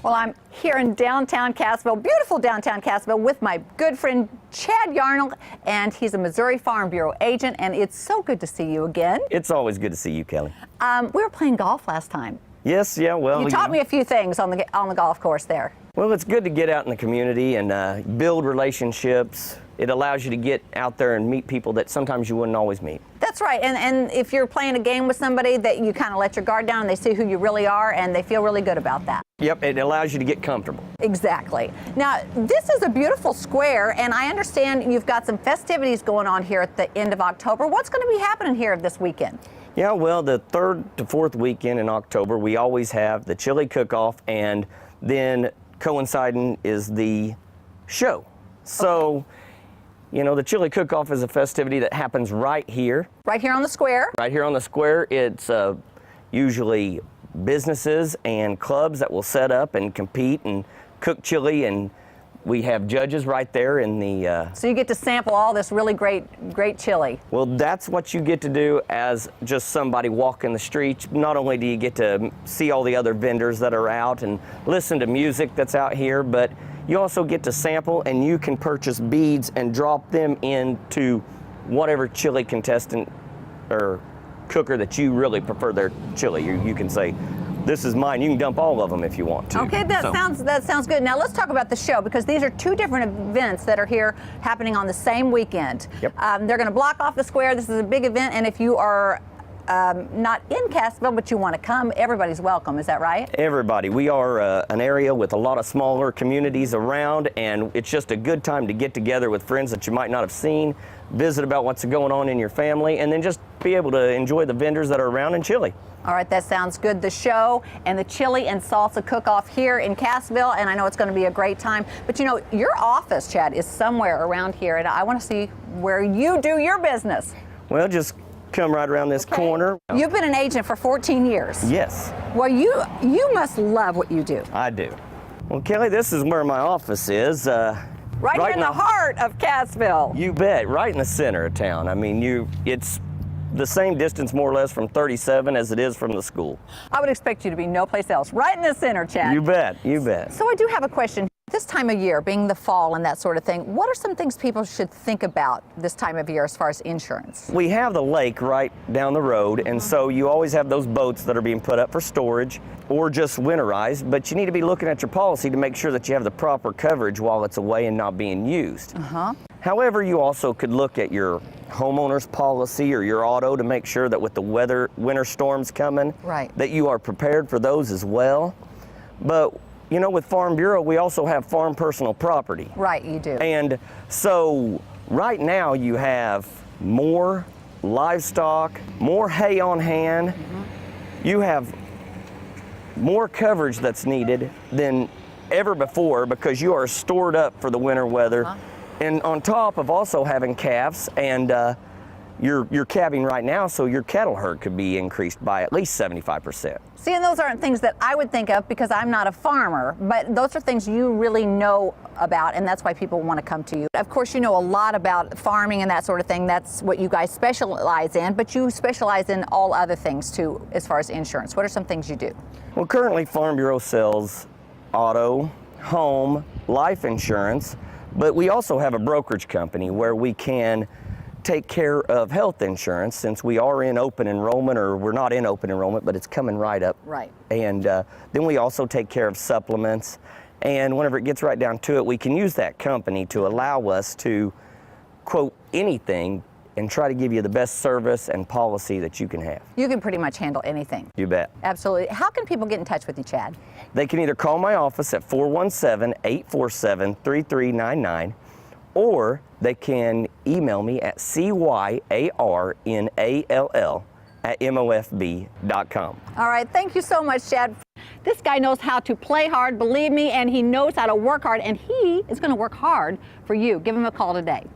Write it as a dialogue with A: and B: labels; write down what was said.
A: Well, I'm here in downtown Cassville, beautiful downtown Cassville, with my good friend Chad Yarnall, and he's a Missouri Farm Bureau agent, and it's so good to see you again.
B: It's always good to see you, Kelly.
A: We were playing golf last time.
B: Yes, yeah, well.
A: You taught me a few things on the golf course there.
B: Well, it's good to get out in the community and build relationships. It allows you to get out there and meet people that sometimes you wouldn't always meet.
A: That's right, and if you're playing a game with somebody that you kind of let your guard down and they see who you really are and they feel really good about that.
B: Yep, it allows you to get comfortable.
A: Exactly. Now, this is a beautiful square, and I understand you've got some festivities going on here at the end of October. What's going to be happening here this weekend?
B: Yeah, well, the third to fourth weekend in October, we always have the chili cook-off, and then coinciding is the show. So, okay. You know, the chili cook-off is a festivity that happens right here. Right here on the square? Right here on the square. It's usually businesses and clubs that will set up and compete and cook chili, and we have judges right there in the...
A: So you get to sample all this really great chili.
B: Well, that's what you get to do as just somebody walking the streets. Not only do you get to see all the other vendors that are out and listen to music that's out here, but you also get to sample, and you can purchase beads and drop them into whatever chili contestant or cooker that you really prefer their chili. You can say, this is mine. You can dump all of them if you want to.
A: Okay, that sounds good. Now let's talk about the show, because these are two different events that are here happening on the same weekend. Yep. They're going to block off the square. This is a big event, and if you are not in Cassville, but you want to come, everybody's welcome. Is that right?
B: Everybody. We are an area with a lot of smaller communities around, and it's just a good time to get together with friends that you might not have seen, visit about what's going on in your family, and then just be able to enjoy the vendors that are around in chili.
A: All right, that sounds good. The show and the chili and salsa cook-off here in Cassville, and I know it's going to be a great time. But you know, your office, Chad, is somewhere around here, and I want to see where you do your business.
B: Well, just come right around this corner.
A: You've been an agent for 14 years.
B: Yes.
A: Well, you must love what you do.
B: I do. Well, Kelly, this is where my office is.
A: Right here in the heart of Cassville.
B: You bet, right in the center of town. I mean, it's the same distance more or less from 37 as it is from the school.
A: I would expect you to be no place else. Right in the center, Chad.
B: You bet, you bet.
A: So I do have a question. This time of year, being the fall and that sort of thing, what are some things people should think about this time of year as far as insurance?
B: We have the lake right down the road, and so you always have those boats that are being put up for storage or just winterized, but you need to be looking at your policy to make sure that you have the proper coverage while it's away and not being used. However, you also could look at your homeowner's policy or your auto to make sure that with the winter storms coming, that you are prepared for those as well. But you know, with Farm Bureau, we also have farm personal property.
A: Right, you do.
B: And so right now you have more livestock, more hay on hand. You have more coverage that's needed than ever before because you are stored up for the winter weather. And on top of also having calves, and you're calving right now, so your cattle herd could be increased by at least 75%.
A: See, and those aren't things that I would think of because I'm not a farmer, but those are things you really know about, and that's why people want to come to you. Of course, you know a lot about farming and that sort of thing. That's what you guys specialize in, but you specialize in all other things too, as far as insurance. What are some things you do?
B: Well, currently Farm Bureau sells auto, home, life insurance, but we also have a brokerage company where we can take care of health insurance since we are in open enrollment, or we're not in open enrollment, but it's coming right up.
A: Right.
B: And then we also take care of supplements. And whenever it gets right down to it, we can use that company to allow us to quote anything and try to give you the best service and policy that you can have. You
A: can pretty much handle anything.
B: You bet.
A: Absolutely. How can people get in touch with you, Chad?
B: They can either call my office at 417-847-3399, or they can email me at cyarnall@mofb.com.
A: All right, thank you so much, Chad. This guy knows how to play hard, believe me, and he knows how to work hard, and he is going to work hard for you. Give him a call today.